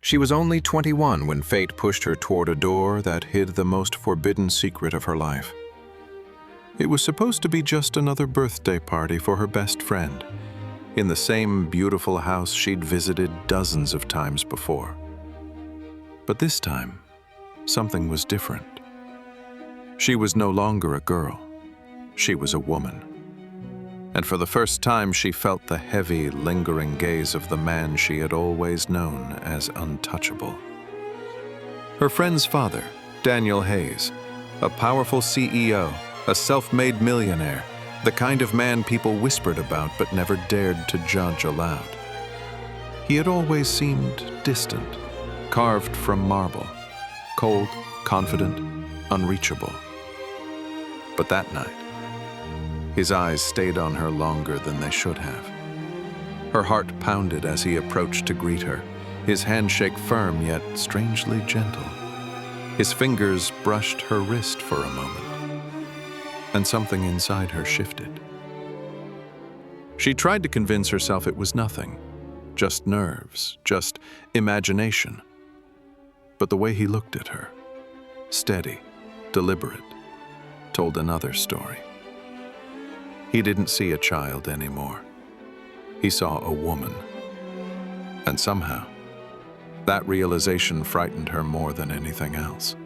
She was only 21 when fate pushed her toward a door that hid the most forbidden secret of her life. It was supposed to be just another birthday party for her best friend, in the same beautiful house she'd visited dozens of times before. But this time, something was different. She was no longer a girl. She was a woman. And for the first time, she felt the heavy, lingering gaze of the man she had always known as untouchable. Her friend's father, Daniel Hayes, a powerful CEO, a self-made millionaire, the kind of man people whispered about but never dared to judge aloud. He had always seemed distant, carved from marble, cold, confident, unreachable. But that night, his eyes stayed on her longer than they should have. Her heart pounded as he approached to greet her, his handshake firm yet strangely gentle. His fingers brushed her wrist for a moment, and something inside her shifted. She tried to convince herself it was nothing, just nerves, just imagination. But the way he looked at her, steady, deliberate, told another story. He didn't see a child anymore. He saw a woman. And somehow, that realization frightened her more than anything else.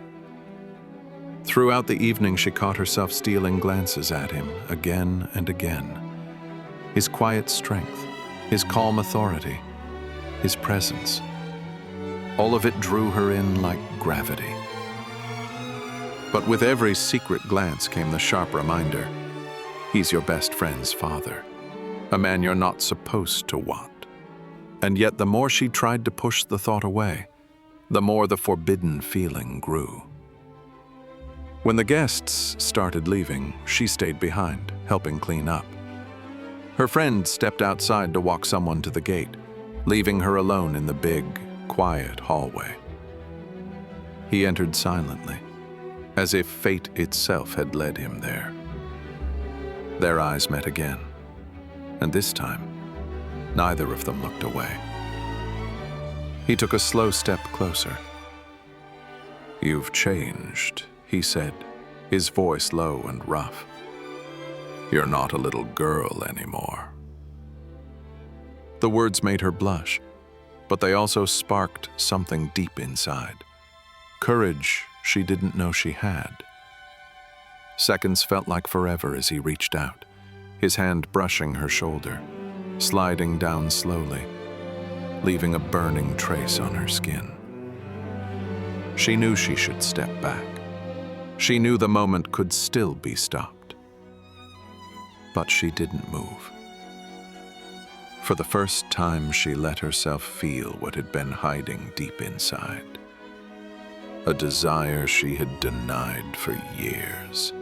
Throughout the evening, she caught herself stealing glances at him again and again. His quiet strength, his calm authority, his presence, all of it drew her in like gravity. But with every secret glance came the sharp reminder, he's your best friend's father, a man you're not supposed to want. And yet the more she tried to push the thought away, the more the forbidden feeling grew. When the guests started leaving, she stayed behind, helping clean up. Her friend stepped outside to walk someone to the gate, leaving her alone in the big, quiet hallway. He entered silently, as if fate itself had led him there. Their eyes met again, and this time, neither of them looked away. He took a slow step closer. "You've changed," he said, his voice low and rough. "You're not a little girl anymore." The words made her blush, but they also sparked something deep inside. Courage she didn't know she had. Seconds felt like forever as he reached out, his hand brushing her shoulder, sliding down slowly, leaving a burning trace on her skin. She knew she should step back. She knew the moment could still be stopped. But she didn't move. For the first time, she let herself feel what had been hiding deep inside. A desire she had denied for years.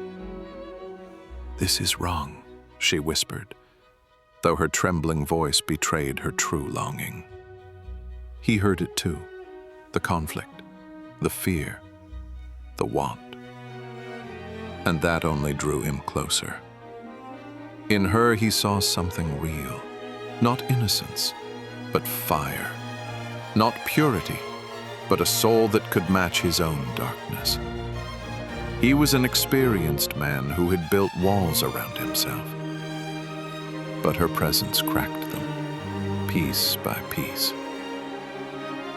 "This is wrong," she whispered, though her trembling voice betrayed her true longing. He heard it too, the conflict, the fear, the want. And that only drew him closer. In her, he saw something real, not innocence, but fire, not purity, but a soul that could match his own darkness. He was an experienced man who had built walls around himself. But her presence cracked them, piece by piece.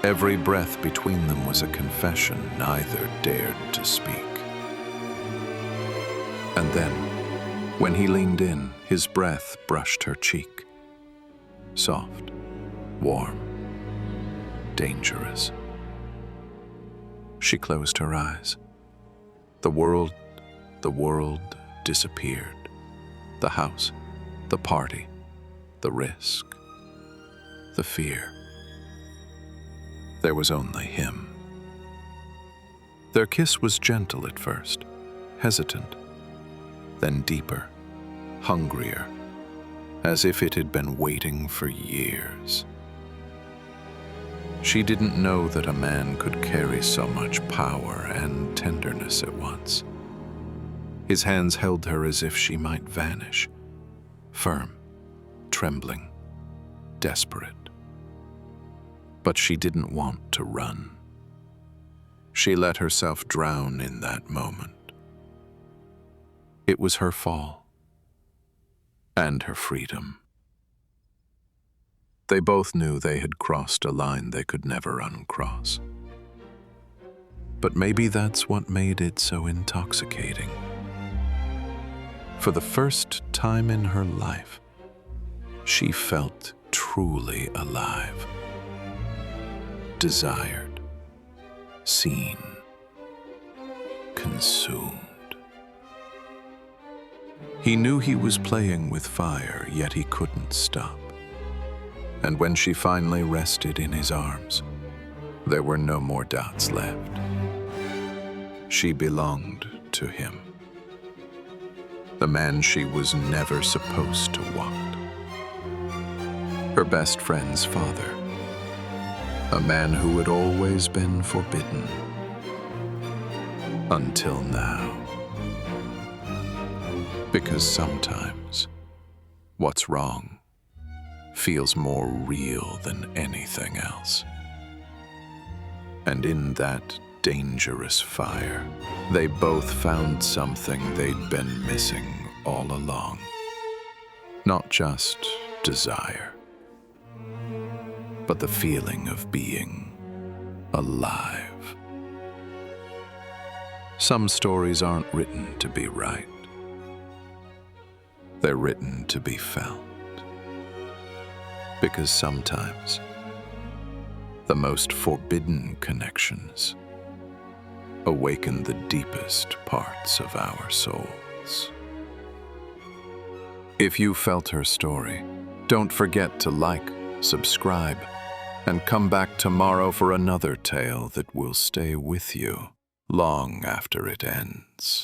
Every breath between them was a confession neither dared to speak. And then, when he leaned in, his breath brushed her cheek. Soft, warm, dangerous. She closed her eyes. The world disappeared. The house, the party, the risk, the fear. There was only him. Their kiss was gentle at first, hesitant, then deeper, hungrier, as if it had been waiting for years. She didn't know that a man could carry so much power and tenderness at once. His hands held her as if she might vanish, firm, trembling, desperate. But she didn't want to run. She let herself drown in that moment. It was her fall and her freedom. They both knew they had crossed a line they could never uncross. But maybe that's what made it so intoxicating. For the first time in her life, she felt truly alive, desired, seen, consumed. He knew he was playing with fire, yet he couldn't stop. And when she finally rested in his arms, there were no more doubts left. She belonged to him, the man she was never supposed to want. Her best friend's father, a man who had always been forbidden. Until now. Because sometimes what's wrong feels more real than anything else. And in that dangerous fire, they both found something they'd been missing all along. Not just desire, but the feeling of being alive. Some stories aren't written to be right. They're written to be felt. Because sometimes the most forbidden connections awaken the deepest parts of our souls. If you felt her story, don't forget to like, subscribe, and come back tomorrow for another tale that will stay with you long after it ends.